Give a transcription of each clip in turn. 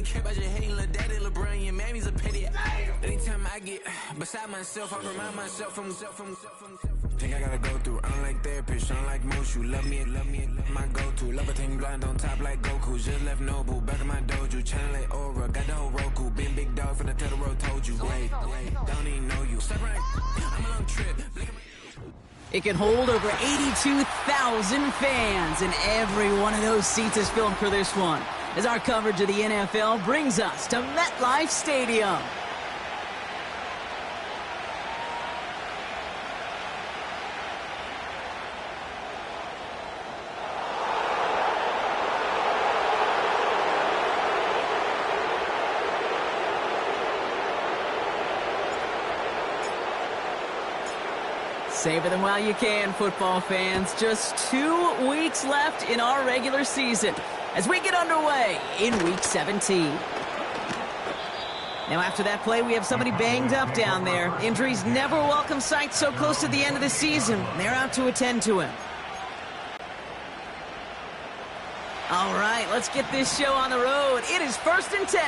care about your hating little daddy, LeBron, your mammy's a petty. Anytime I get beside myself, I remind myself from. Think I gotta go through. I don't like therapists, I don't like Mushu. Love me, my go-to. Love a thing blind on top like Goku. Just left Noble, back in my dojo. Channel like Aura, got the whole Roku. Been big dog from the Tether Road, told you. Wait, don't even know you. Step right, I'm a long trip. It can hold over 82,000 fans, and every one of those seats is filled for this one, as our coverage of the NFL brings us to MetLife Stadium. Savor them while you can, football fans. Just 2 weeks left in our regular season as we get underway in Week 17. Now, after that play, we have somebody banged up down there. Injuries never a welcome sight so close to the end of the season. They're out to attend to him. All right, let's get this show on the road. It is 1st and 10.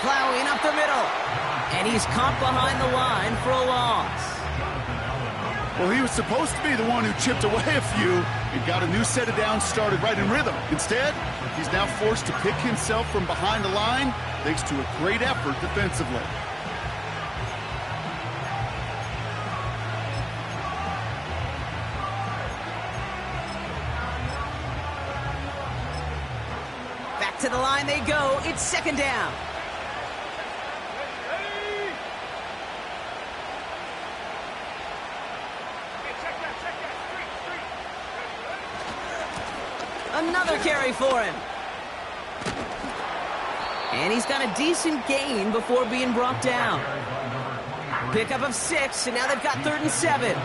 Plowing up the middle, and he's caught behind the line for a loss. Well, he was supposed to be the one who chipped away a few and got a new set of downs started right in rhythm. Instead, he's now forced to pick himself from behind the line thanks to a great effort defensively. Back to the line they go. It's 2nd down. Another carry for him. And he's got a decent gain before being brought down. Pickup of 6, and now they've got 3rd and 7.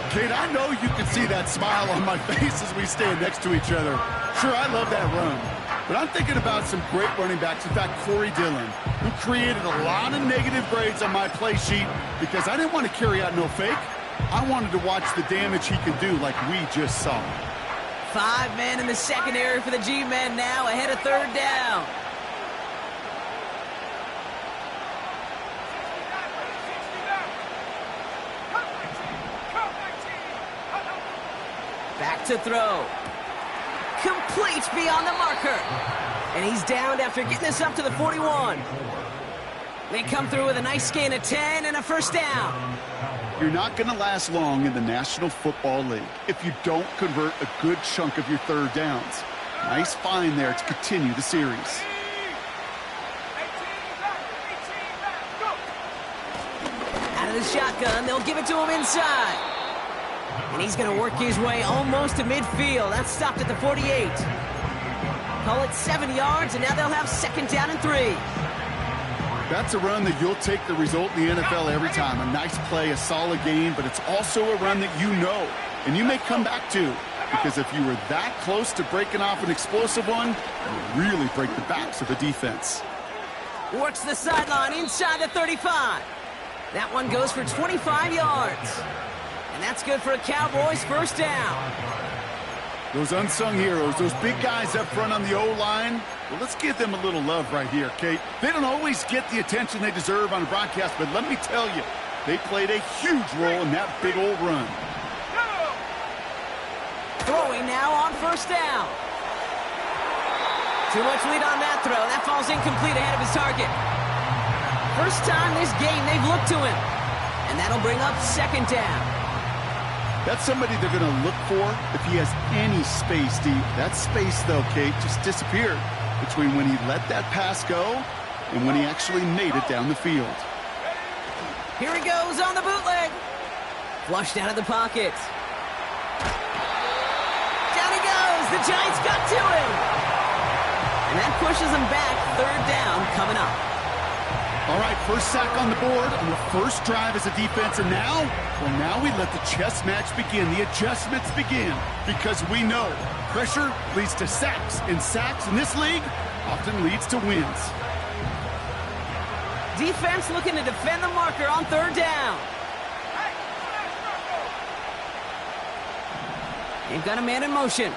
Kate, I know you can see that smile on my face as we stand next to each other. Sure, I love that run. But I'm thinking about some great running backs. In fact, Corey Dillon, who created a lot of negative grades on my play sheet because I didn't want to carry out no fake. I wanted to watch the damage he could do like we just saw. 5 men in the secondary for the G-men now, ahead of 3rd down. Back to throw. Complete beyond the marker. And he's downed after getting this up to the 41. They come through with a nice gain of 10 and a 1st down. You're not going to last long in the National Football League if you don't convert a good chunk of your 3rd downs. Nice find there to continue the series. Out of the shotgun, they'll give it to him inside. And he's going to work his way almost to midfield. That's stopped at the 48. Call it 7 yards, and now they'll have 2nd down and 3. That's a run that you'll take the result in the NFL every time. A nice play, a solid gain, but it's also a run that you know, and you may come back to. Because if you were that close to breaking off an explosive one, you really break the backs of the defense. Works the sideline inside the 35. That one goes for 25 yards. And that's good for a Cowboys 1st down. Those unsung heroes, those big guys up front on the O-line, well, let's give them a little love right here, Kate. They don't always get the attention they deserve on a broadcast, but let me tell you, they played a huge role in that big old run. Throwing now on 1st down. Too much lead on that throw. That falls incomplete ahead of his target. First time this game they've looked to him. And that'll bring up 2nd down. That's somebody they're going to look for if he has any space deep. That space, though, Kate, just disappeared between when he let that pass go and when he actually made it down the field. Here he goes on the bootleg. Flushed out of the pocket. Down he goes. The Giants got to him. And that pushes him back. 3rd down coming up. All right, first sack on the board on the first drive as a defense, and now we let the chess match begin. The adjustments begin because we know pressure leads to sacks, and sacks in this league often leads to wins. Defense looking to defend the marker on 3rd down. They've got a man in motion.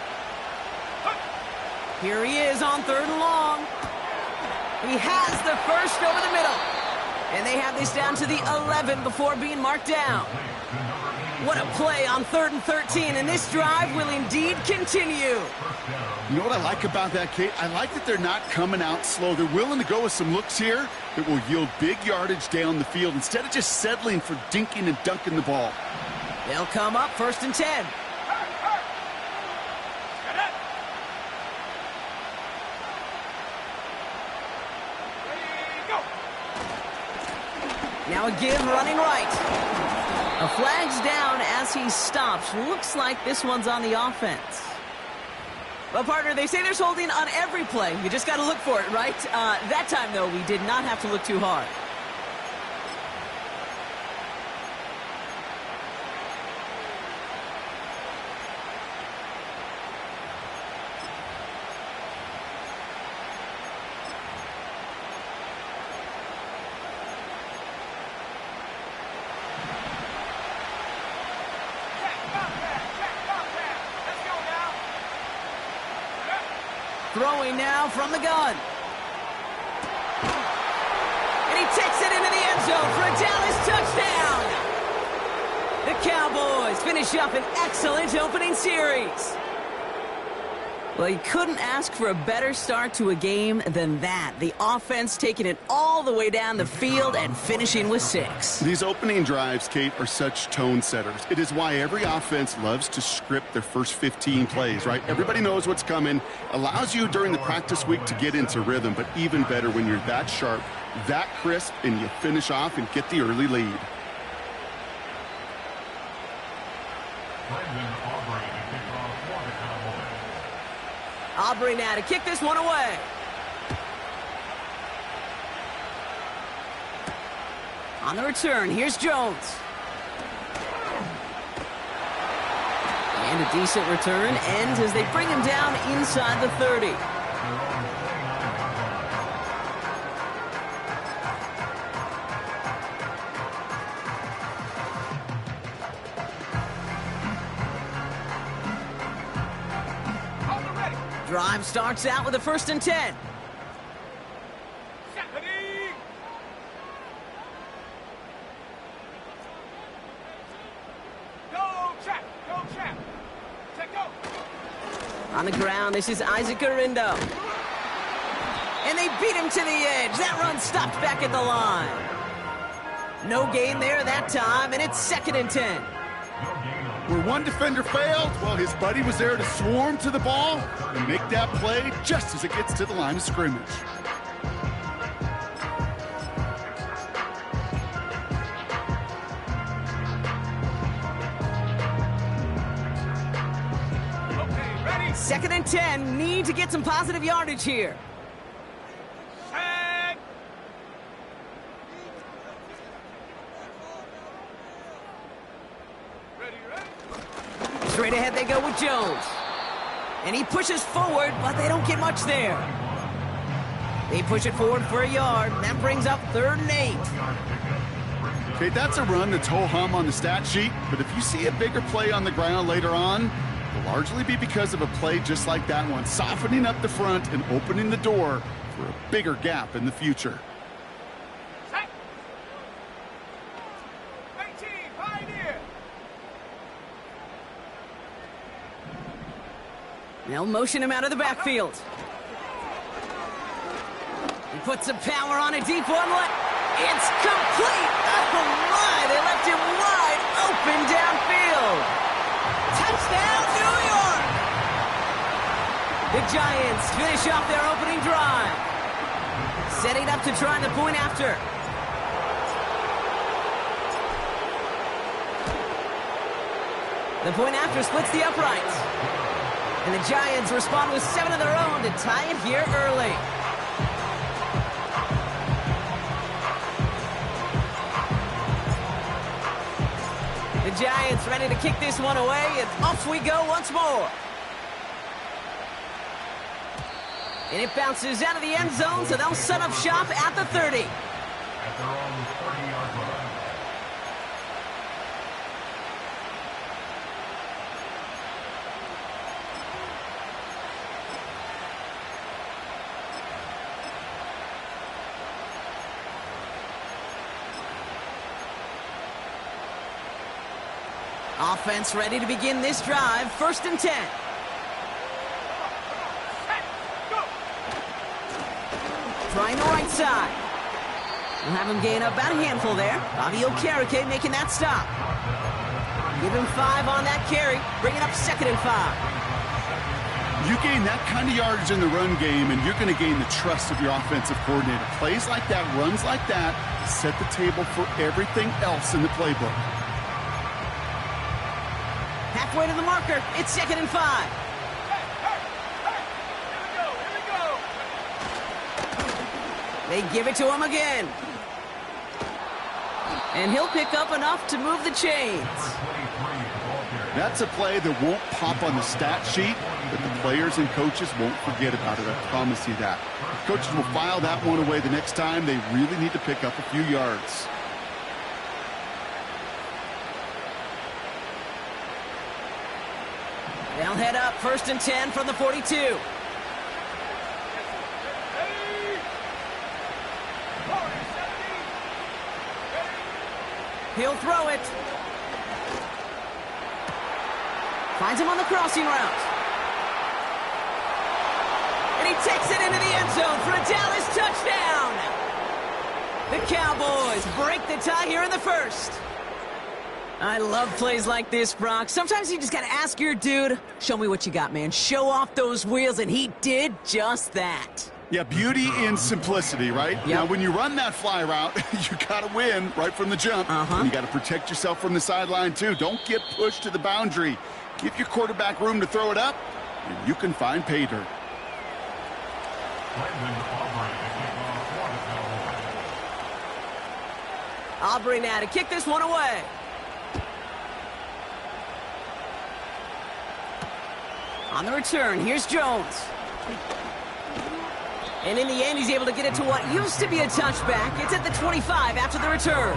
Here he is on 3rd and long. He has the first over the middle. And they have this down to the 11 before being marked down. What a play on 3rd and 13, and this drive will indeed continue. You know what I like about that, Kate? I like that they're not coming out slow. They're willing to go with some looks here that will yield big yardage down the field instead of just settling for dinking and dunking the ball. They'll come up 1st and 10. Now a give running right. A flag's down as he stops. Looks like this one's on the offense. Well, partner, they say there's holding on every play. You just got to look for it, right? That time, though, we did not have to look too hard. Throwing now from the gun. And he takes it into the end zone for a Dallas touchdown. The Cowboys finish up an excellent opening series. Well, you couldn't ask for a better start to a game than that. The offense taking it all the way down the field and finishing with 6. These opening drives, Kate, are such tone setters. It is why every offense loves to script their first 15 plays, right? Everybody knows what's coming. Allows you during the practice week to get into rhythm, but even better when you're that sharp, that crisp, and you finish off and get the early lead. Aubrey now to kick this one away. On the return, here's Jones. And a decent return ends as they bring him down inside the 30. Drive starts out with a 1st and 10. On the ground, this is Isaac Arindo. And they beat him to the edge. That run stopped back at the line. No gain there that time, and it's 2nd and 10. Where one defender failed, well, his buddy was there to swarm to the ball and make that play just as it gets to the line of scrimmage. Okay, ready? 2nd and 10, need to get some positive yardage here. Straight ahead they go with Jones. And he pushes forward, but they don't get much there. They push it forward for a yard. That brings up 3rd and 8. Okay, that's a run that's ho-hum on the stat sheet, but if you see a bigger play on the ground later on, it'll largely be because of a play just like that one, softening up the front and opening the door for a bigger gap in the future. They'll motion him out of the backfield. He puts some power on a deep one. It's complete. Oh, my. They left him wide open downfield. Touchdown, New York. The Giants finish off their opening drive. Setting up to try the point after. The point after splits the uprights. And the Giants respond with 7 of their own to tie it here early. The Giants ready to kick this one away, and off we go once more. And it bounces out of the end zone, so they'll set up shop at the 30. At their own 30-yard line. Offense ready to begin this drive. 1st and 10. Trying the right side. We'll have him gain about a handful there. Bobby Okereke making that stop. Give him 5 on that carry. Bring it up 2nd and 5. You gain that kind of yardage in the run game, and you're going to gain the trust of your offensive coordinator. Plays like that, runs like that, set the table for everything else in the playbook. Halfway to the marker. It's 2nd and 5. They give it to him again. And he'll pick up enough to move the chains. That's a play that won't pop on the stat sheet, but the players and coaches won't forget about it. I promise you that. Coaches will file that one away the next time. They really need to pick up a few yards. They'll head up 1st and 10 from the 42. He'll throw it. Finds him on the crossing route. And he takes it into the end zone for a Dallas touchdown. The Cowboys break the tie here in the 1st. I love plays like this, Brock. Sometimes you just got to ask your dude, show me what you got, man. Show off those wheels, and he did just that. Yeah, beauty in simplicity, right? Yep. Now, when you run that fly route, you got to win right from the jump. And you got to protect yourself from the sideline, too. Don't get pushed to the boundary. Give your quarterback room to throw it up, and you can find pay dirt. Aubrey now to kick this one away. On the return, here's Jones. And in the end, he's able to get it to what used to be a touchback. It's at the 25 after the return.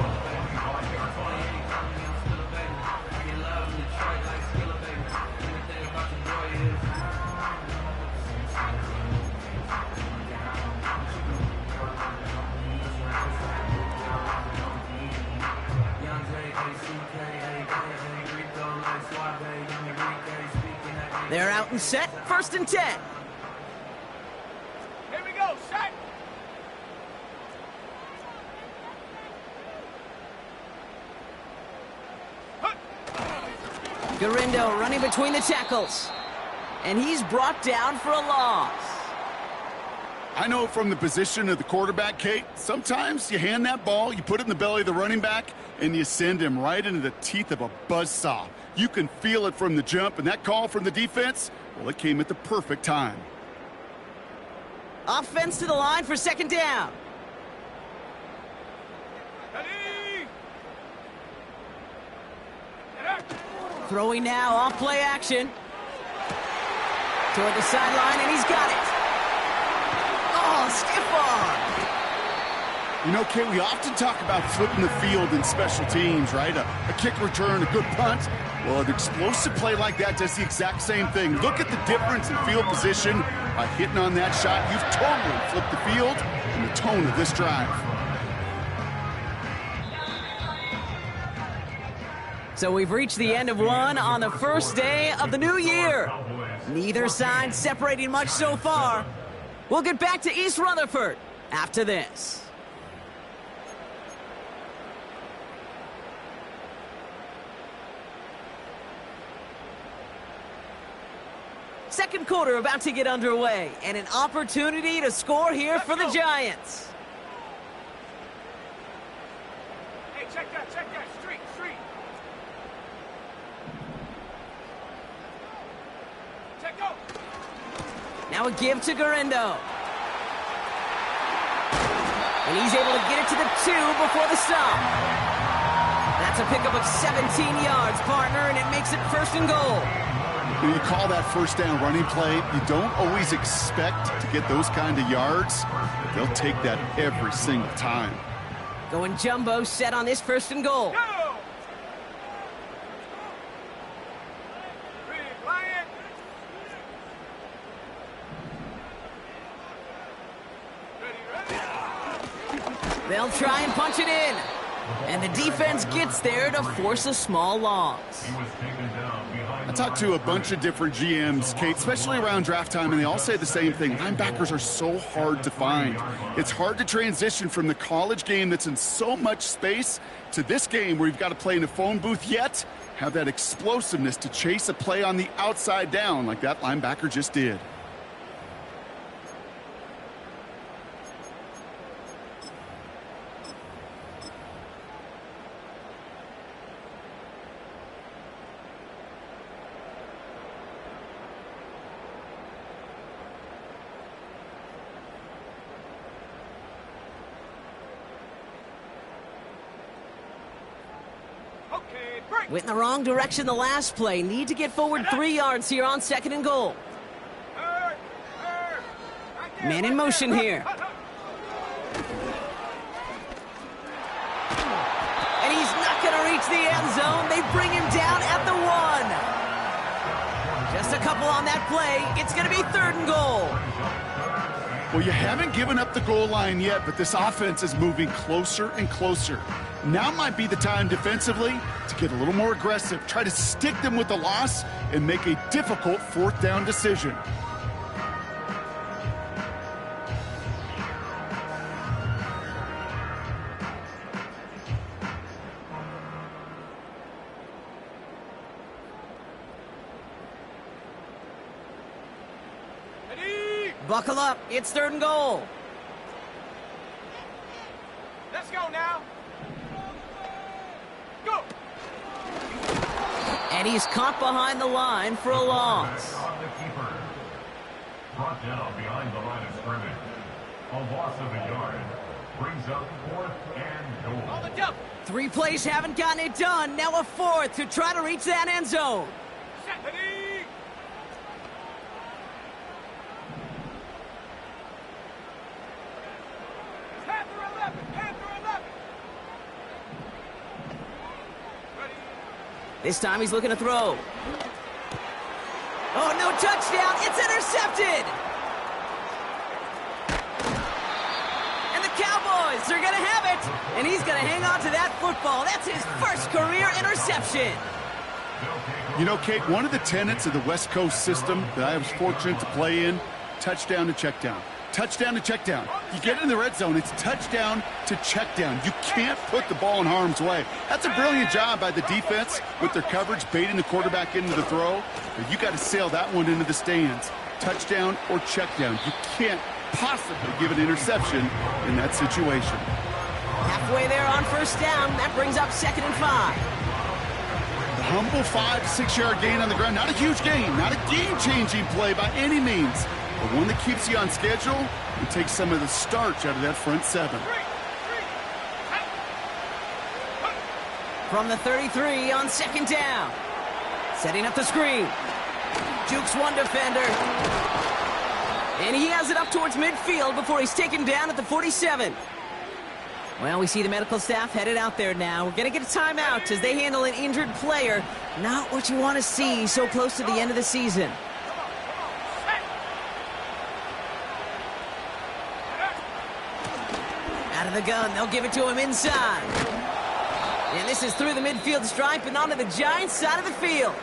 They're out and set, 1st and 10. Here we go, set. Garindo running between the tackles. And he's brought down for a loss. I know from the position of the quarterback, Kate, sometimes you hand that ball, you put it in the belly of the running back, and you send him right into the teeth of a buzzsaw. You can feel it from the jump, and that call from the defense, well, it came at the perfect time. Offense to the line for 2nd down. Ready. Throwing now, off play action. Toward the sideline, and he's got it. Oh, stiff arm. You know, Kate, we often talk about flipping the field in special teams, right? A kick return, a good punt. Well, an explosive play like that does the exact same thing. Look at the difference in field position. By hitting on that shot, you've totally flipped the field and the tone of this drive. So we've reached the end of one on the first day of the new year. Neither side separating much so far. We'll get back to East Rutherford after this. Second quarter about to get underway, and an opportunity to score here for the Giants. Hey, check that, street. Check go. Now a give to Garindo. And he's able to get it to the 2 before the stop. That's a pickup of 17 yards, partner, and it makes it 1st and goal. When you call that 1st down running play, you don't always expect to get those kind of yards, but they'll take that every single time. Going jumbo set on this 1st and goal. Go. Free, Lion. Ready. They'll try and punch it in. And the defense gets there to force a small loss. He was taken down behind I talked to a bunch of different GMs, Kate, especially around draft time, and they all say the same thing. Linebackers are so hard to find. It's hard to transition from the college game that's in so much space to this game where you've got to play in a phone booth, yet have that explosiveness to chase a play on the outside down like that linebacker just did. Okay, break. Went in the wrong direction the last play. Need to get forward 3 yards here on 2nd and goal. Right there, Man in right motion there. here. And he's not going to reach the end zone. They bring him down at the 1. Just a couple on that play. It's going to be 3rd and goal. Well, you haven't given up the goal line yet, but this offense is moving closer and closer. Now might be the time defensively to get a little more aggressive, try to stick them with the loss, and make a difficult 4th down decision. Ready? Buckle up. It's 3rd and goal. Let's go now. Go. And he's caught behind the line for a loss. on the keeper. Brought down behind the line of scrimmage. A loss of a yard. Brings up 4th and On goal. the double. 3 plays haven't gotten it done. Now a 4th to try to reach that end zone. Set. Ready? Panther 11. Panther 11. Ready? This time he's looking to throw. Oh, no touchdown. It's intercepted. And the Cowboys are going to have it. And he's going to hang on to that football. That's his first career interception. You know, Kate, one of the tenets of the West Coast system that I was fortunate to play in, touchdown to check down. Touchdown to check down. You get in the red zone, it's touchdown to check down. You can't put the ball in harm's way. That's a brilliant job by the defense with their coverage, baiting the quarterback into the throw. But you got to sail that one into the stands. Touchdown or check down. You can't possibly give an interception in that situation. Halfway there on 1st down. That brings up 2nd and 5. The humble 5 to 6 yard gain on the ground. Not a huge gain, not a game-changing play by any means, but one that keeps you on schedule and takes some of the starch out of that front 7. From the 33 on 2nd down. Setting up the screen. Jukes one defender. And he has it up towards midfield before he's taken down at the 47. Well, we see the medical staff headed out there now. We're going to get a timeout as they handle an injured player. Not what you want to see so close to the end of the season. Out of the gun, they'll give it to him inside. And this is through the midfield stripe and onto the Giants' side of the field.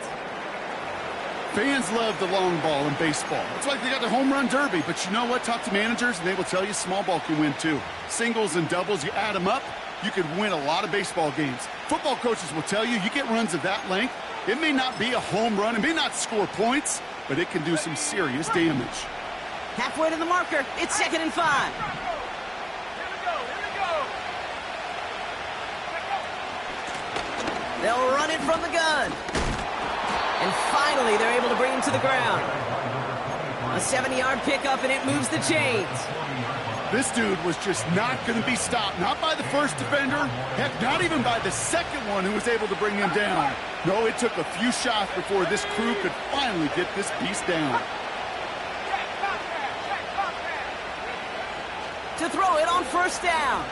Fans love the long ball in baseball. It's like they got the home run derby, but you know what? Talk to managers and they will tell you small ball can win too. Singles and doubles, you add them up, you could win a lot of baseball games. Football coaches will tell you get runs of that length. It may not be a home run, it may not score points, but it can do some serious damage. Halfway to the marker, it's 2nd and 5. Here we go. They'll run it from the gun. And finally, they're able to bring him to the ground. A 70-yard pickup, and it moves the chains. This dude was just not going to be stopped. Not by the first defender. Heck, not even by the second one who was able to bring him down. No, it took a few shots before this crew could finally get this beast down. To throw it on 1st down.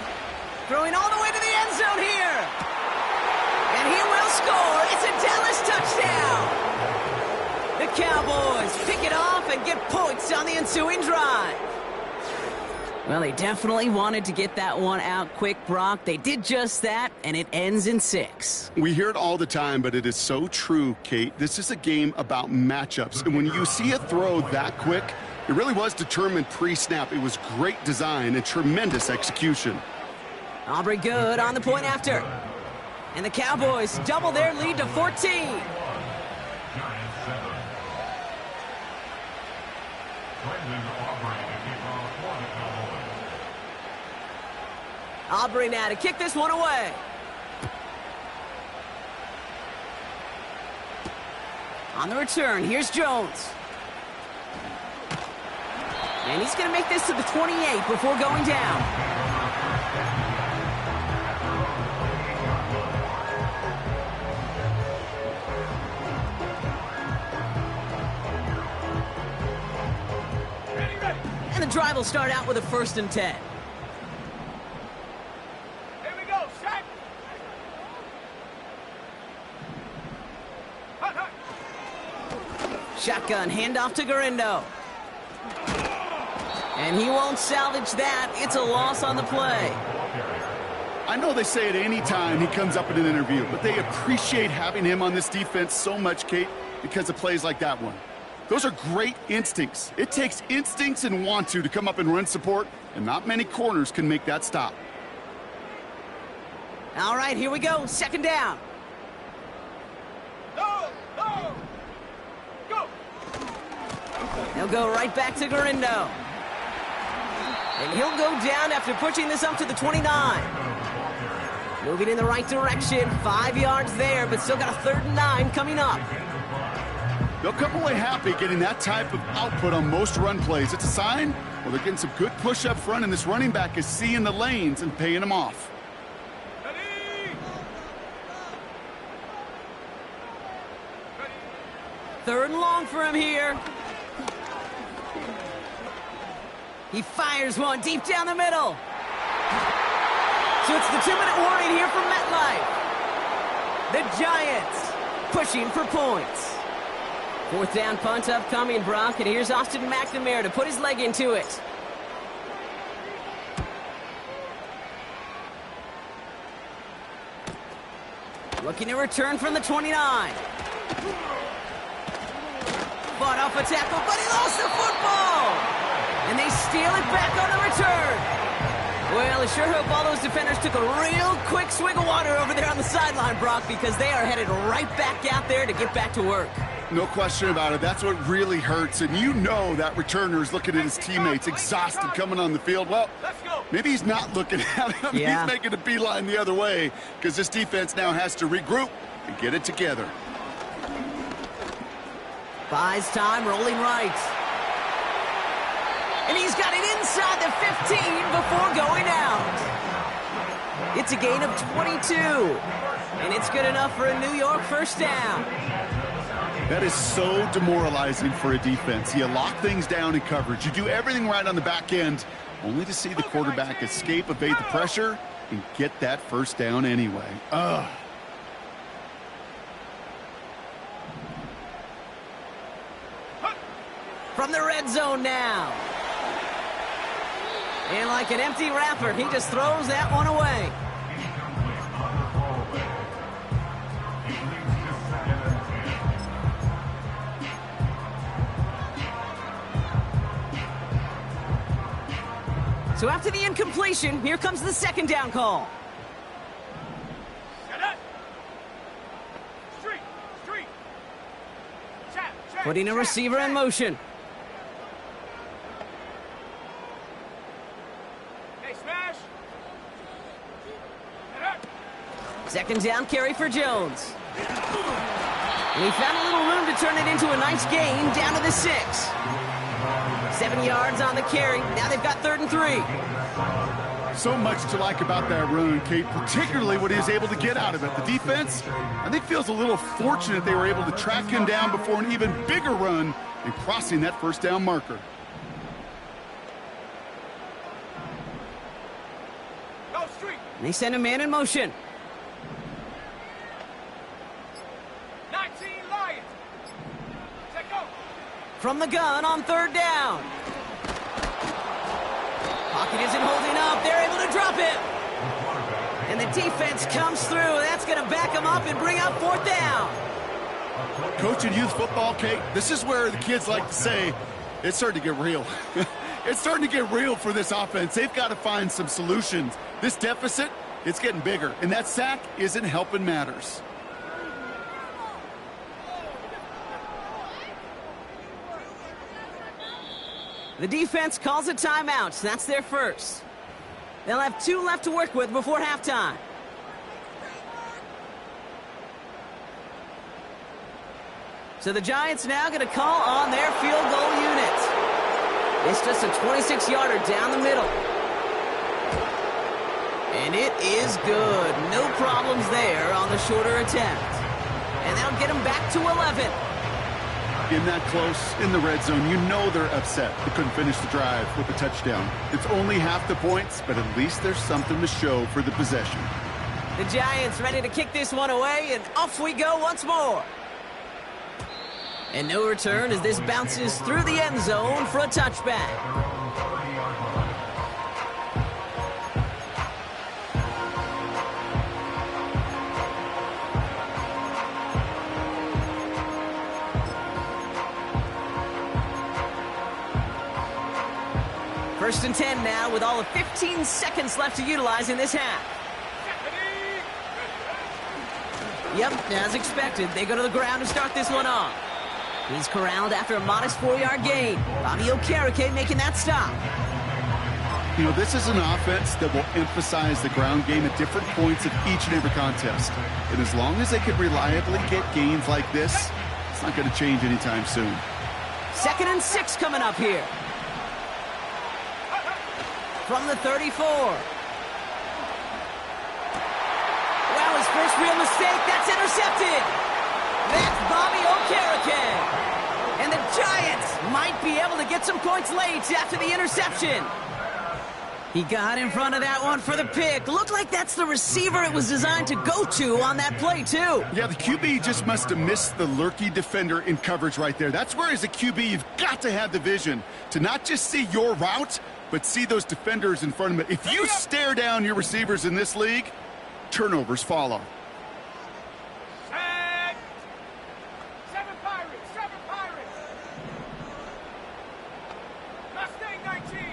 Throwing all the way to the end zone here. And he will score. It's a Dallas touchdown. The Cowboys pick it off and get points on the ensuing drive. Well, they definitely wanted to get that one out quick, Brock. They did just that, and it ends in 6. We hear it all the time, but it is so true, Kate. This is a game about matchups, and when you see a throw that quick, it really was determined pre-snap. It was great design and tremendous execution. Aubrey good on the point after. And the Cowboys double their lead to 14. Giants 7. Brendan Aubrey to kick off for the Cowboys. Aubrey now to kick this one away. On the return, here's Jones. And he's going to make this to the 28 before going down. And the drive will start out with a 1st and 10. Here we go, set. Hut, hut. Shotgun handoff to Garindo. And he won't salvage that. It's a loss on the play. I know they say it any time he comes up in an interview, but they appreciate having him on this defense so much, Kate, because of plays like that one. Those are great instincts. It takes instincts and want to come up and run support, and not many corners can make that stop. All right, here we go. 2nd down. No, no. Go. He'll go right back to Garindo. And he'll go down after pushing this up to the 29. Moving in the right direction. 5 yards there, but still got a 3rd and 9 coming up. They'll come away happy getting that type of output on most run plays. It's a sign, well, they're getting some good push up front, and this running back is seeing the lanes and paying them off. Ready. Ready. 3rd and long for him here. He fires one deep down the middle. So it's the 2-minute warning here from MetLife. The Giants pushing for points. 4th down punt upcoming, Brock, and here's Austin McNamara to put his leg into it. Looking to return from the 29. Fought off a tackle, but he lost the football! And they steal it back on the return. Well, I sure hope all those defenders took a real quick swig of water over there on the sideline, Brock, because they are headed right back out there to get back to work. No question about it. That's what really hurts. And you know that returner is looking at his teammates, exhausted, coming on the field. Well, Let's go. maybe he's not looking at him. Yeah. He's making a beeline the other way because this defense now has to regroup and get it together. Buys time, rolling right. And he's got it inside the 15 before going out. It's a gain of 22. And it's good enough for a New York 1st down. That is so demoralizing for a defense. You lock things down in coverage. You do everything right on the back end, only to see the quarterback escape, evade the pressure, and get that 1st down anyway. Ugh. From the red zone now. And like an empty wrapper, he just throws that one away. So after the incompletion, here comes the 2nd down call. Set up. Street. Chat. Putting a receiver in motion. Hey, smash. Set up. 2nd down carry for Jones. And he found a little room to turn it into a nice gain down to the 6. 7 yards on the carry. Now they've got 3rd and 3. So much to like about that run, Kate, particularly what he was able to get out of it. The defense, I think, feels a little fortunate they were able to track him down before an even bigger run and crossing that 1st down marker. Go street. And they send a man in motion. 19 Lions. Set go. From the gun on 3rd down. pocket isn't holding up. They're able to drop him. And the defense comes through. That's going to back them up and bring up 4th down. Coaching youth football, Kate, this is where the kids like to say, it's starting to get real. It's starting to get real for this offense. They've got to find some solutions. This deficit, it's getting bigger, and that sack isn't helping matters. The defense calls a timeout. That's their first. They'll have 2 left to work with before halftime. So the Giants now going to call on their field goal unit. It's just a 26-yarder down the middle. And it is good. No problems there on the shorter attempt. And that'll get them back to 11. In that close, in the red zone, you know they're upset. They couldn't finish the drive with a touchdown. It's only half the points, but at least there's something to show for the possession. The Giants ready to kick this one away, and off we go once more. And no return as this bounces through the end zone for a touchback. First and 10 now with all of 15 seconds left to utilize in this half. Yep, as expected, they go to the ground to start this one off. He's corralled after a modest 4-yard gain. Bobby Okereke making that stop. You know, this is an offense that will emphasize the ground game at different points of each and every contest. And as long as they can reliably get gains like this, it's not going to change anytime soon. 2nd and 6 coming up here. From the 34. Well, his first real mistake, that's intercepted. That's Bobby Okereke. And the Giants might be able to get some points late after the interception. He got in front of that one for the pick. Looked like that's the receiver it was designed to go to on that play, too. Yeah, the QB just must have missed the lurky defender in coverage right there. That's where, as a QB, you've got to have the vision to not just see your route, but see those defenders in front of it. If you stare down your receivers in this league, turnovers follow. Seven Pirates. Mustang 19.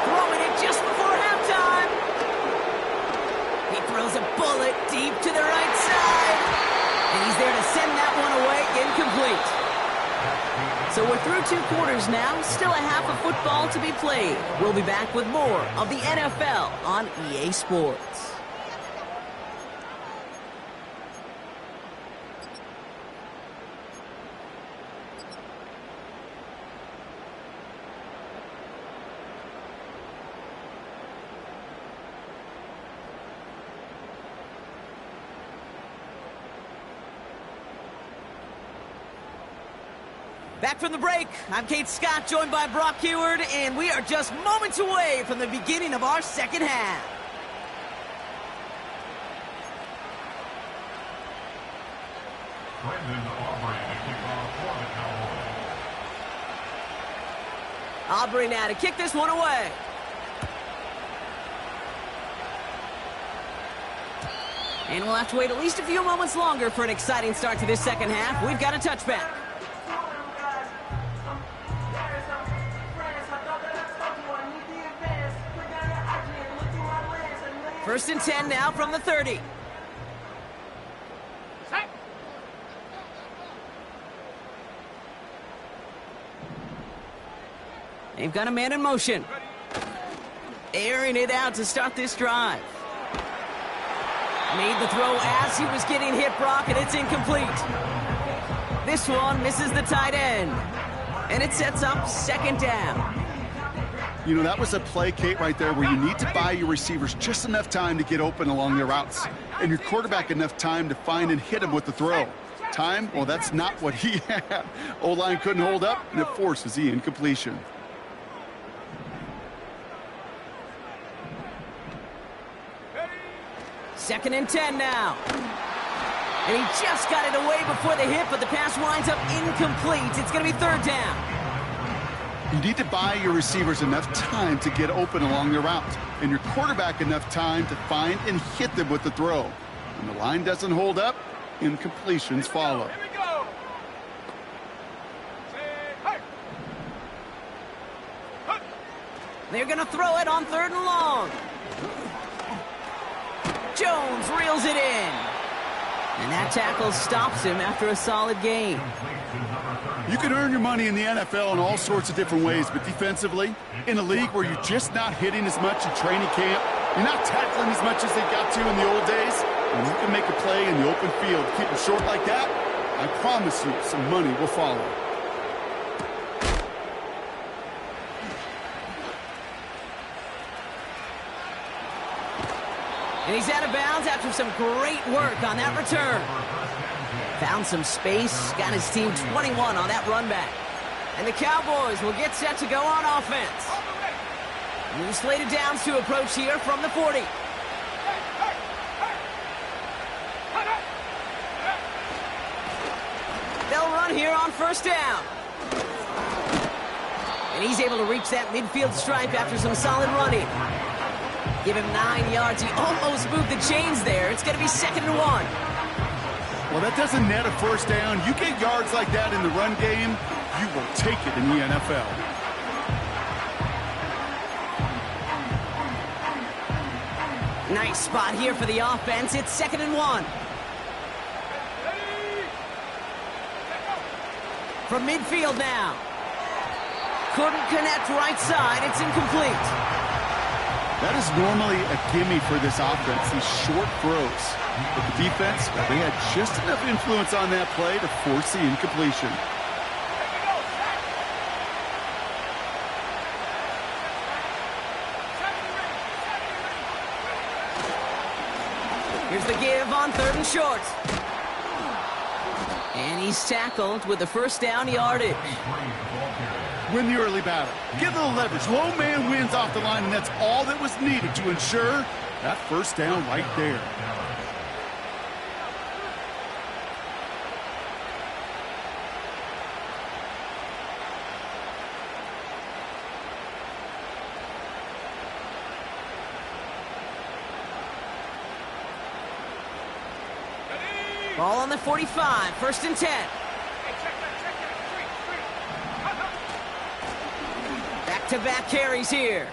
Throwing it just before halftime. He throws a bullet deep to the right side. And he's there to send that one away, incomplete. So we're through 2 quarters now, still a half of football to be played. We'll be back with more of the NFL on EA Sports. Back from the break, I'm Kate Scott, joined by Brock Heward, and we are just moments away from the beginning of our second half. Brendan Aubrey to kick off for the Cowboys. Aubrey now to kick this one away. And we'll have to wait at least a few moments longer for an exciting start to this second half. We've got a touchback. First and 10 now from the 30. Set. They've got a man in motion. Airing it out to start this drive. Made the throw as he was getting hit, Brock, and it's incomplete. This one misses the tight end. And it sets up second down. You know, that was a play, Kate, right there where you need to buy your receivers just enough time to get open along their routes, and your quarterback enough time to find and hit him with the throw. Time? Well, that's not what he had. O-line couldn't hold up, and it forces the incompletion. 2nd and 10 now. And he just got it away before the hit, but the pass winds up incomplete. It's going to be 3rd down. You need to buy your receivers enough time to get open along their route, and your quarterback enough time to find and hit them with the throw. When the line doesn't hold up, incompletions follow. Here we go. Hey. They're going to throw it on 3rd and long. Jones reels it in. And that tackle stops him after a solid gain. You can earn your money in the NFL in all sorts of different ways, but defensively, in a league where you're just not hitting as much in training camp, you're not tackling as much as they got to in the old days, when you can make a play in the open field, keep it short like that, I promise you some money will follow. And he's out of bounds after some great work on that return. Found some space, got his team 21 on that run back. And the Cowboys will get set to go on offense. New slated downs to approach here from the 40. They'll run here on 1st down. And he's able to reach that midfield stripe after some solid running. Give him 9 yards. He almost moved the chains there. It's going to be 2nd and 1. Well, that doesn't net a 1st down. You get yards like that in the run game, you will take it in the NFL. Nice spot here for the offense. It's 2nd and 1. From midfield now. Couldn't connect right side. It's incomplete. That is normally a gimme for this offense, these short throws. But the defense, well, they had just enough influence on that play to force the incompletion. Here's the give on 3rd and short. And he's tackled with the 1st down yardage. Win the early battle. Get a little leverage. Low man wins off the line, and that's all that was needed to ensure that 1st down right there. Ball on the 45, 1st and 10. Back-to-back carries here.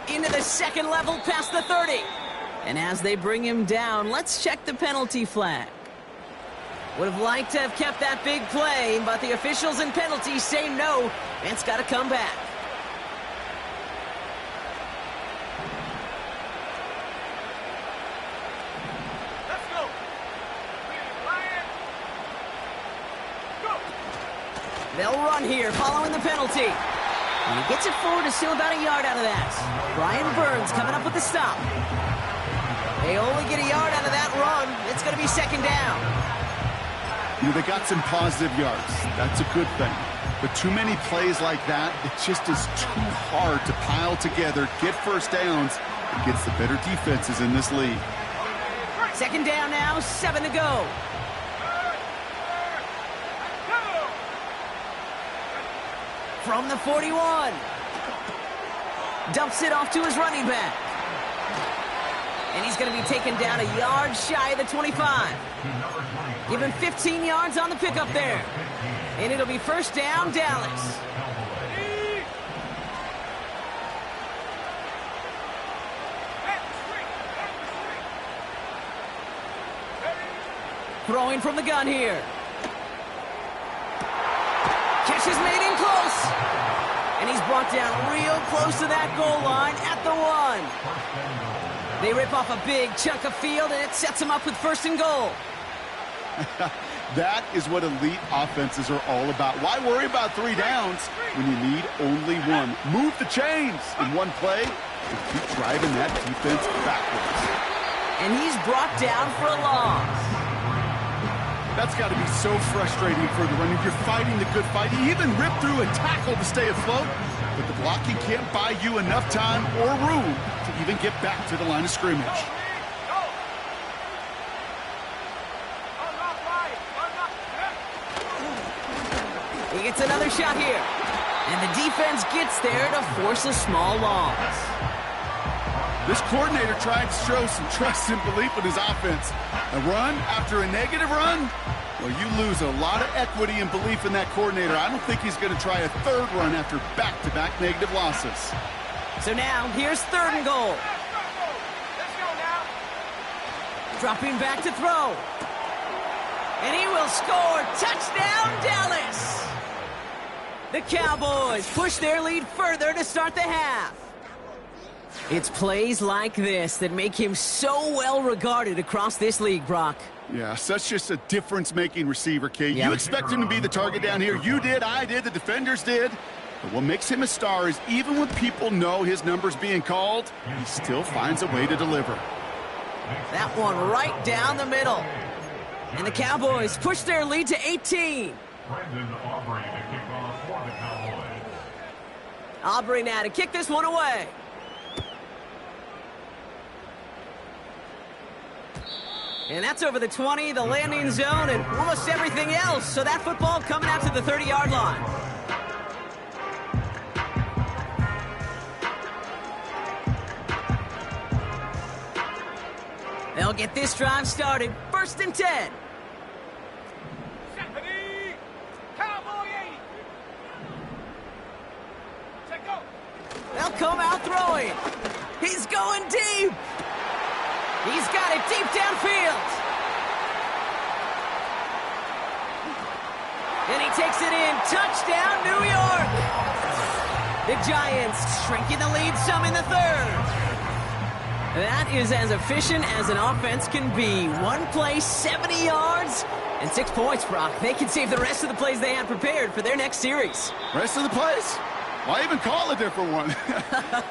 Into the 2nd level past the 30. And as they bring him down, let's check the penalty flag. Would have liked to have kept that big play, but the officials and penalties say no. It's got to come back. They'll run here following the penalty. And he gets it forward to steal about a yard out of that. Brian Burns coming up with the stop. They only get a yard out of that run. It's going to be 2nd down. You know, they got some positive yards. That's a good thing. But too many plays like that, it just is too hard to pile together, get 1st downs against the better defenses in this league. 2nd down now, 7 to go. From the 41. Dumps it off to his running back. And he's going to be taken down a yard shy of the 25. Give him 15 yards on the pickup there. And it'll be 1st down, Dallas. Throwing from the gun here. Catch is made in close. And he's brought down real close to that goal line at the 1. They rip off a big chunk of field, and it sets them up with 1st and goal. That is what elite offenses are all about. Why worry about 3 downs when you need only 1? Move the chains in one play and keep driving that defense backwards. And he's brought down for a loss. That's got to be so frustrating for the runner. You're fighting the good fight. You even rip through and tackle to stay afloat, but the blocking can't buy you enough time or room to even get back to the line of scrimmage. gets another shot here. And the defense gets there to force a small loss. This coordinator tried to show some trust and belief in his offense. A run after a negative run? Well, you lose a lot of equity and belief in that coordinator. I don't think he's going to try a third run after back-to-back negative losses. So now, here's 3rd and goal. Let's go now. Dropping back to throw. And he will score. Touchdown, Dallas! The Cowboys push their lead further to start the half. It's plays like this that make him so well regarded across this league, Brock. Yeah, such just a difference-making receiver, Kate. Yeah. You expect him to be the target down here. You did, I did, the defenders did. But what makes him a star is even when people know his number's being called, he still finds a way to deliver. That one right down the middle. And the Cowboys push their lead to 18. Brendan Aubrey to kick off for the Cowboys. Aubrey now to kick this one away. And that's over the 20, the landing zone, and almost everything else. So that football coming out to the 30-yard line. They'll get this drive started. 1st and 10. Stephanie! Cowboy 8! Check go! They'll come out throwing. He's going deep. He's got it deep downfield. And he takes it in. Touchdown, New York. The Giants shrinking the lead some in the 3rd. That is as efficient as an offense can be. One play, 70 yards, and 6 points, Brock. They can save the rest of the plays they had prepared for their next series. Rest of the plays? Why even call a different one?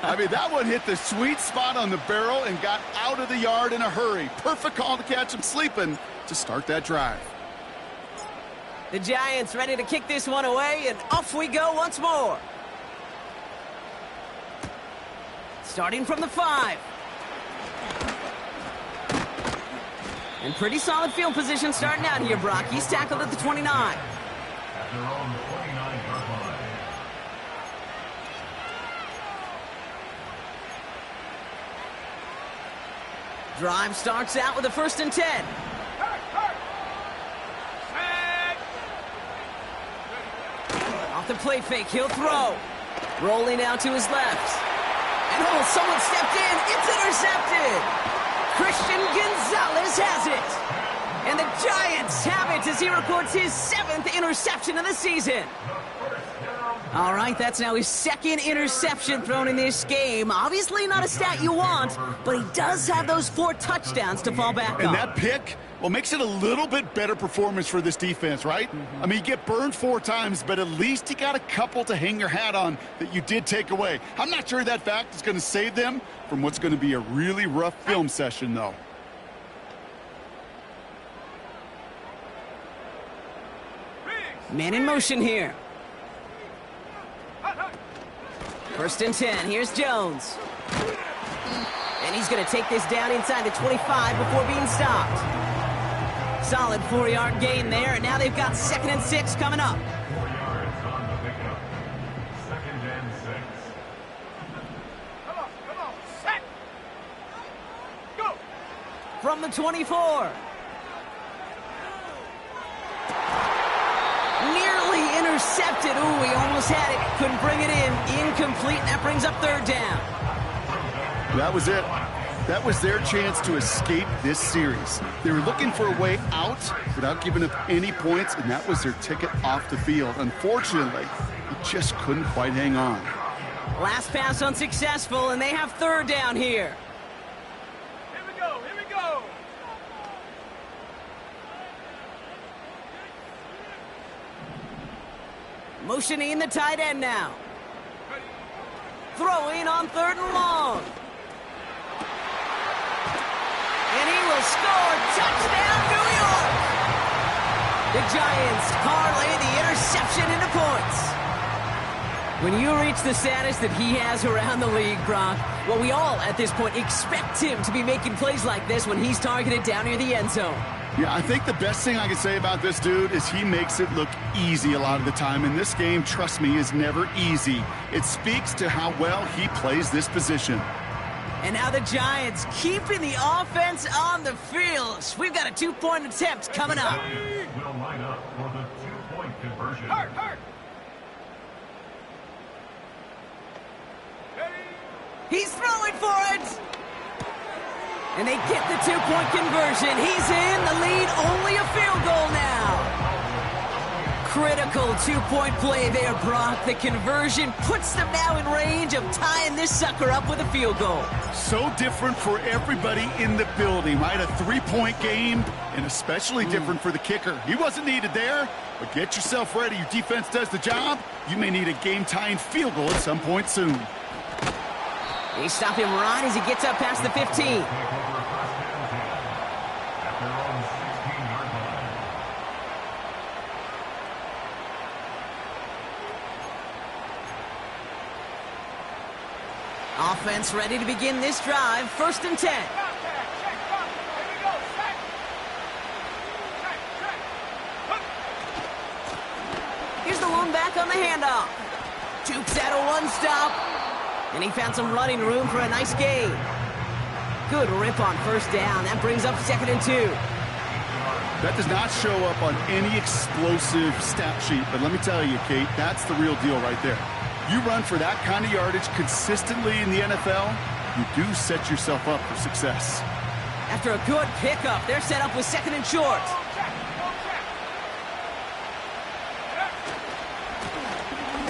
I mean, that one hit the sweet spot on the barrel and got out of the yard in a hurry. Perfect call to catch him sleeping to start that drive. The Giants ready to kick this one away, and off we go once more. Starting from the 5. And pretty solid field position starting out here, Brock. He's tackled at the 29. At their own 29-yard line. Drive starts out with a 1st and 10. Hurt! Set! Off the play fake, he'll throw. Rolling out to his left. And oh, someone stepped in. It's intercepted. Christian Gonzalez has it. And the Giants have it as he records his 7th interception of the season. All right, that's now his 2nd interception thrown in this game. Obviously not a stat you want, but he does have those 4 touchdowns to fall back on. And that pick, well, makes it a little bit better performance for this defense, right? I mean, you get burned 4 times, but at least you got a couple to hang your hat on that you did take away. I'm not sure that fact is going to save them from what's going to be a really rough film session, though. Man in motion here. 1st and 10. Here's Jones. And he's going to take this down inside the 25 before being stopped. Solid 4-yard gain there, and now they've got 2nd and 6 coming up. 4 yards on the pickup. 2nd and 6. Come on! Set! Go! From the 24. Nearly intercepted. Ooh, he almost had it. Couldn't bring it in. Incomplete. That brings up 3rd down. That was it. That was their chance to escape this series. They were looking for a way out without giving up any points, and that was their ticket off the field. Unfortunately, he just couldn't quite hang on. Last pass unsuccessful, and they have 3rd down here. Here we go! Motioning the tight end now. Throwing on 3rd and long. And he will score. Touchdown, New York! The Giants parlay the interception into points. When you reach the status that he has around the league, Brock, well, we all at this point expect him to be making plays like this when he's targeted down near the end zone. Yeah, I think the best thing I can say about this dude is he makes it look easy a lot of the time. And this game, trust me, is never easy. It speaks to how well he plays this position. And now the Giants keeping the offense on the field. We've got a 2-point attempt coming up. Will line up for the 2-point conversion. Hurt. He's throwing for it. And they get the 2-point conversion. He's in the lead, only a field goal now. Critical 2-point play there, Brock. The conversion puts them now in range of tying this sucker up with a field goal. So different for everybody in the building, right? A 3-point game, and especially different for the kicker. He wasn't needed there, but get yourself ready. Your defense does the job. You may need a game-tying field goal at some point soon. They stop him right as he gets up past the 15. Offense ready to begin this drive. 1st and 10. Check. Here we go. Check. Here's the lone back on the handoff. Jukes out a one-stop. And he found some running room for a nice gain. Good rip on 1st down. That brings up 2nd and 2. That does not show up on any explosive stat sheet, but let me tell you, Kate, that's the real deal right there. You run for that kind of yardage consistently in the NFL, you do set yourself up for success. After a good pickup, they're set up with 2nd and short.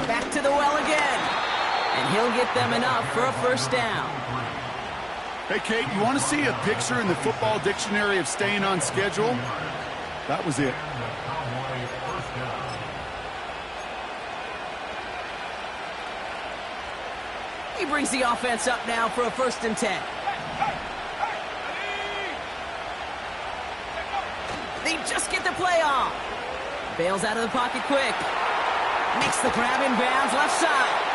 Back to the well again. And he'll get them enough for a 1st down. Hey, Kate, you want to see a picture in the football dictionary of staying on schedule? That was it. He brings the offense up now for a 1st and 10. They just get the play off. Bails out of the pocket quick. Makes the grab in bounds left side.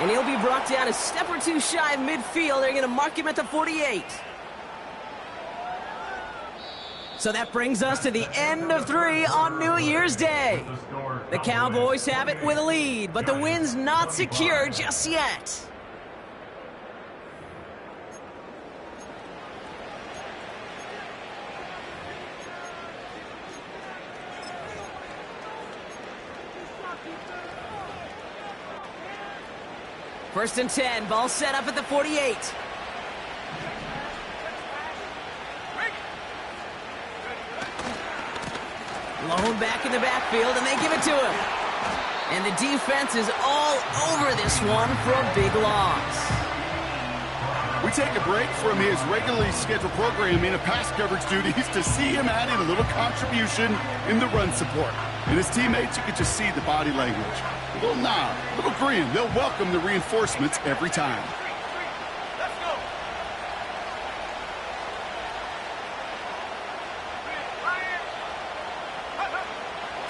And he'll be brought down a step or two shy of midfield. They're going to mark him at the 48. So that brings us to the end of 3 on New Year's Day. The Cowboys have it with a lead, but the win's not secure just yet. First and 10, ball set up at the 48. Lone back in the backfield, and they give it to him. And the defense is all over this one for a big loss. We take a break from his regularly scheduled programming of pass coverage duties to see him add in a little contribution in the run support. And his teammates, you can just see the body language. A little nod, a little grin. They'll welcome the reinforcements every time. Let's go.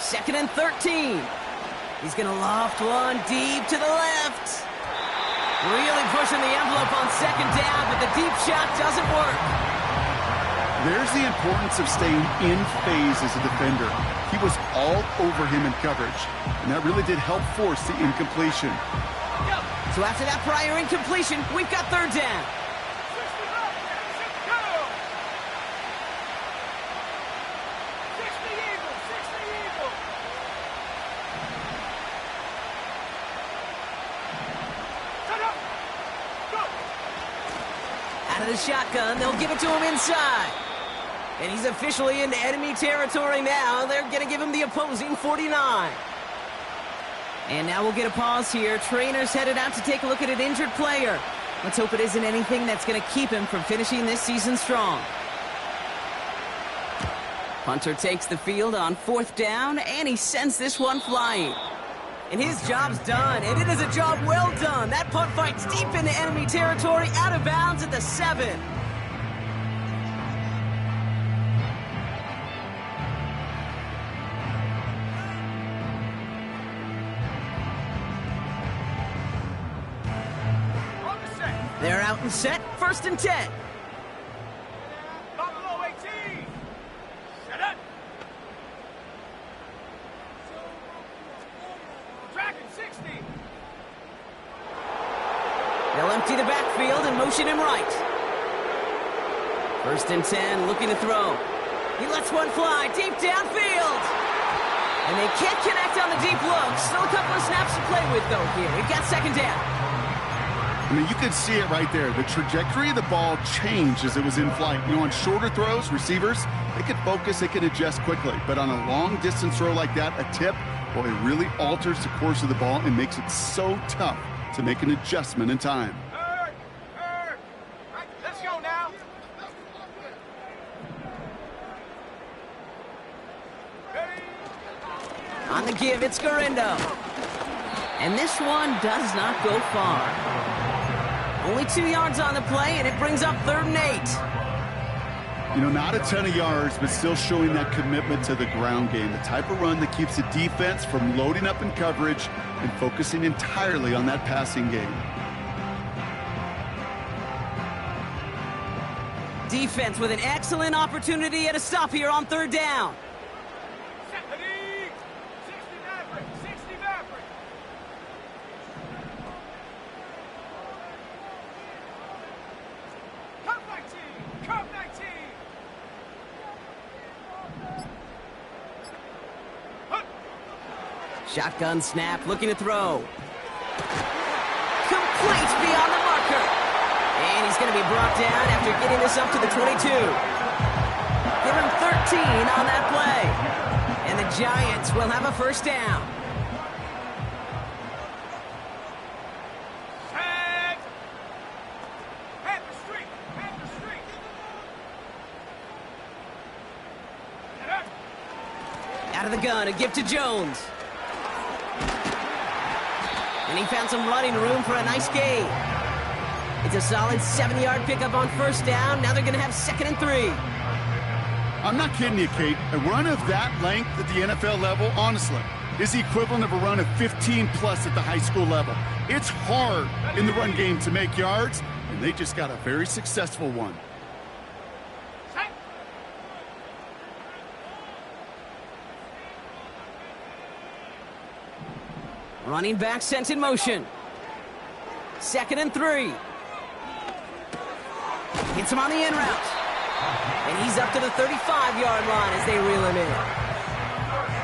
2nd and 13. He's going to loft one deep to the left. Really pushing the envelope on 2nd down, but the deep shot doesn't work. There's the importance of staying in phase as a defender. He was all over him in coverage, and that really did help force the incompletion. So after that prior incompletion, we've got 3rd down. 60 Eagles. Set up. Go. Out of the shotgun, they'll give it to him inside. And he's officially into enemy territory now. They're going to give him the opposing 49. And now we'll get a pause here. Trainer's headed out to take a look at an injured player. Let's hope it isn't anything that's going to keep him from finishing this season strong. Punter takes the field on 4th down, and he sends this one flying. And his job's done, and it is a job well done. That punt fights deep into enemy territory, out of bounds at the 7. They're out and set, 1st and 10. Buffalo 18. motion him right. 1st and 10, looking to throw. He lets one fly deep downfield. And they can't connect on the deep look. Still a couple of snaps to play with, though, here. We've got 2nd down. I mean, you can see it right there. The trajectory of the ball changed as it was in flight. You know, on shorter throws, receivers, they can focus, they can adjust quickly. But on a long-distance throw like that, a tip, well, it really alters the course of the ball and makes it so tough to make an adjustment in time. Let's go now. On the give, it's Garindo. And this one does not go far. Only 2 yards on the play, and it brings up 3rd and 8. You know, not a ton of yards, but still showing that commitment to the ground game. The type of run that keeps the defense from loading up in coverage and focusing entirely on that passing game. Defense with an excellent opportunity at a stop here on 3rd down. Set the knee. 60 Maverick. 60 Maverick. Come 19. Come 19. Shotgun snap, looking to throw. Complete beyond the marker. And he's going to be brought down after getting this up to the 22. Give him 13 on that play. And the Giants will have a 1st down. Set. Panther Street. Panther Street. Out of the gun, a give to Jones. And he found some running room for a nice gain. It's a solid 7-yard pickup on 1st down. Now they're going to have 2nd and 3. I'm not kidding you, Kate. A run of that length at the NFL level, honestly, is the equivalent of a run of 15-plus at the high school level. It's hard in the run game to make yards, and they just got a very successful one. Set. Running back sent in motion. 2nd and 3. Hits him on the in route. And he's up to the 35-yard line as they reel him in.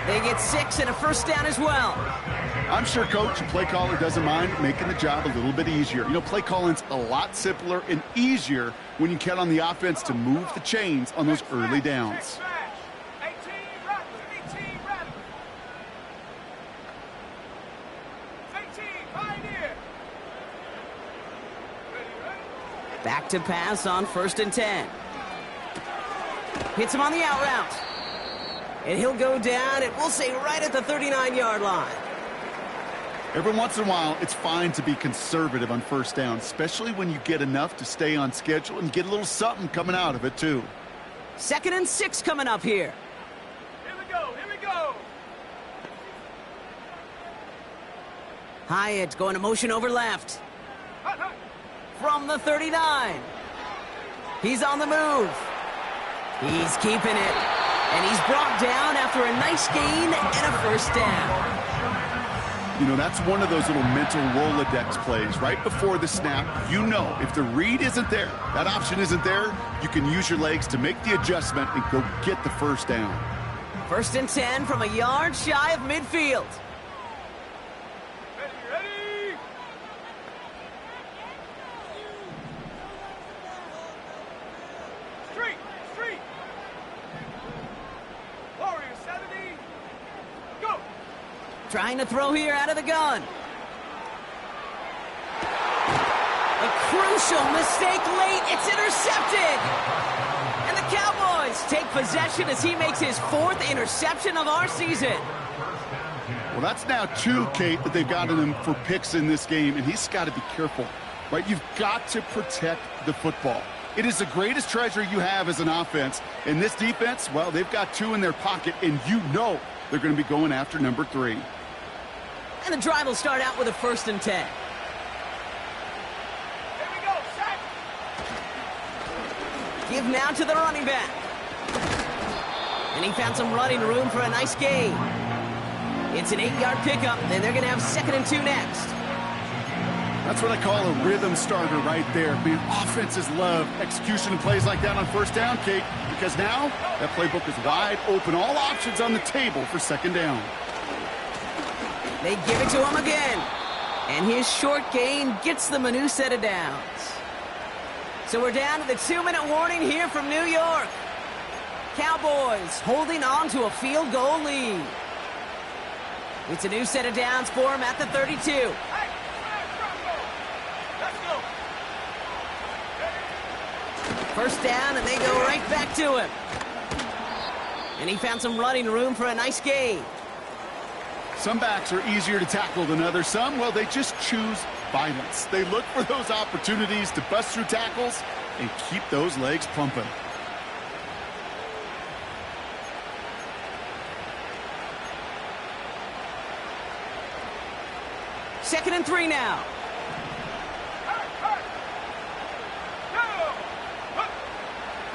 They get 6 and a 1st down as well. I'm sure Coach, play caller, doesn't mind making the job a little bit easier. You know, play calling's a lot simpler and easier when you count on the offense to move the chains on those early downs. 18 Rattlers. 18 Rattlers. 18 Pioneer. Ready. Back to pass on 1st and 10. Hits him on the out route. And he'll go down, and we'll say right at the 39-yard line. Every once in a while, it's fine to be conservative on 1st down, especially when you get enough to stay on schedule and get a little something coming out of it, too. 2nd and 6 coming up here. Here we go. Here we go. Hyatt going to motion over left. Hut, hut. From the 39. He's on the move. He's keeping it. And he's brought down after a nice gain and a 1st down. You know, that's one of those little mental Rolodex plays. Right before the snap, you know if the read isn't there, that option isn't there, you can use your legs to make the adjustment and go get the 1st down. 1st and 10 from a yard shy of midfield. Ready, ready. Street, street. Warrior 70. Go. Trying to throw here out of the gun. A crucial mistake late. It's intercepted. And the Cowboys take possession as he makes his 4th interception of our season. Well, that's now 2, Kate, that they've gotten him for picks in this game, and he's got to be careful, right? You've got to protect the football. It is the greatest treasure you have as an offense, and this defense, well, they've got 2 in their pocket, and you know they're going to be going after number 3. And the drive will start out with a 1st and 10. Here we go. Set. Give now to the running back. And he found some running room for a nice gain. It's an 8-yard pickup, and they're going to have 2nd and 2 next. That's what I call a rhythm starter right there. Being offenses love execution and plays like that on first down, Kate, because now that playbook is wide open. All options on the table for second down. They give it to him again. And his short gain gets them a new set of downs. So we're down to the 2-minute warning here from New York. Cowboys holding on to a field goal lead. It's a new set of downs for him at the 32. First down, and they go right back to him. And he found some running room for a nice gain. Some backs are easier to tackle than others. Some, well, they just choose violence. They look for those opportunities to bust through tackles and keep those legs pumping. Second and 3 now.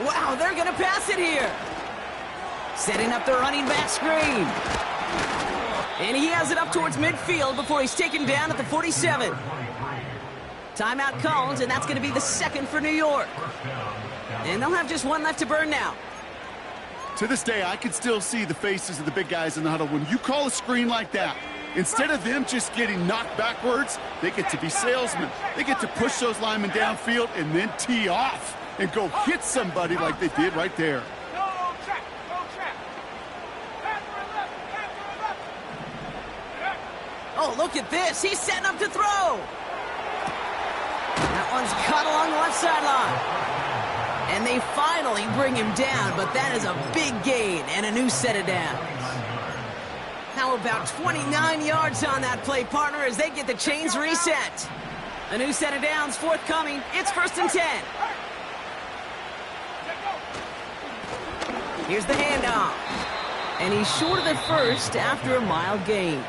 Wow, they're going to pass it here. Setting up the running back screen. And he has it up towards midfield before he's taken down at the 47. Timeout called, and that's going to be the second for New York. And they'll have just one left to burn now. To this day, I can still see the faces of the big guys in the huddle. When you call a screen like that, instead of them just getting knocked backwards, they get to be salesmen. They get to push those linemen downfield and then tee off and go hit somebody like they did right there. Oh, look at this. He's setting up to throw. That one's caught along the left sideline. And they finally bring him down, but that is a big gain and a new set of downs. How about 29 yards on that play, partner, as they get the chains reset. A new set of downs forthcoming. It's 1st and 10. Here's the handoff. And he's short of the first after a mild gain.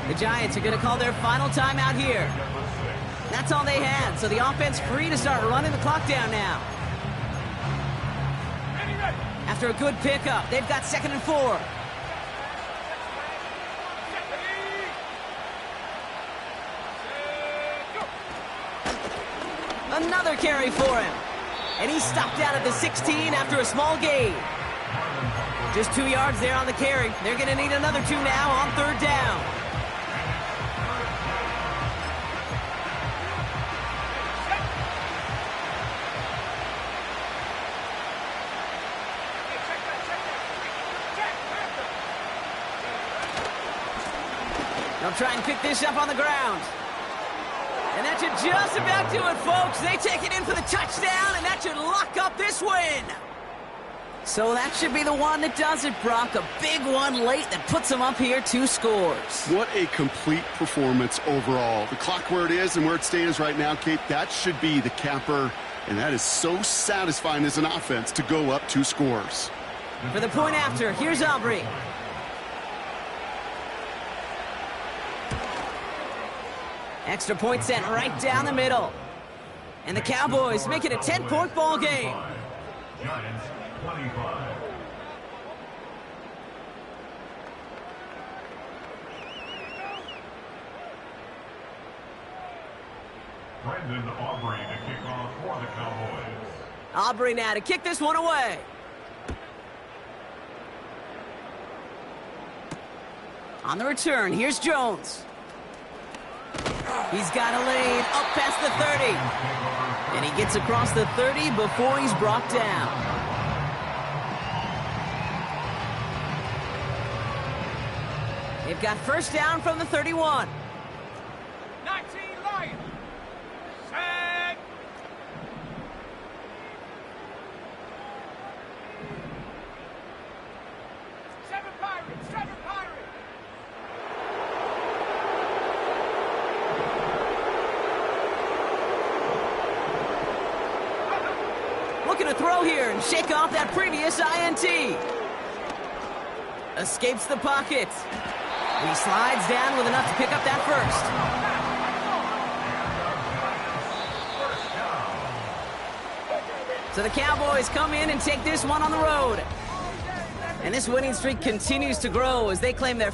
The Giants are going to call their final timeout here. That's all they had, so the offense free to start running the clock down now. After a good pickup, they've got 2nd and 4. Another carry for him. And he's stopped down at the 16 after a small gain. Just 2 yards there on the carry. They're going to need another 2 now on 3rd down. They'll try and pick this up on the ground. And that should just about do it, folks. They take it in for the touchdown, and that should lock up this win. So that should be the one that does it, Brock. A big one late that puts them up here 2 scores. What a complete performance overall. The clock where it is and where it stands right now, Kate, that should be the capper. And that is so satisfying as an offense to go up 2 scores. For the point after, here's Aubrey. Extra point sent right down the middle. And the Cowboys make it a 10-point ball game. Giants 25. Brendan Aubrey to kick off for the Cowboys. Aubrey now to kick this one away. On the return, here's Jones. He's got a lane up past the 30. And he gets across the 30 before he's brought down. They've got first down from the 31. 19 Lions. Set. Seven Pirates. Looking to throw here and shake off that previous INT. Escapes the pocket. And he slides down with enough to pick up that first. So the Cowboys come in and take this one on the road. And this winning streak continues to grow as they claim their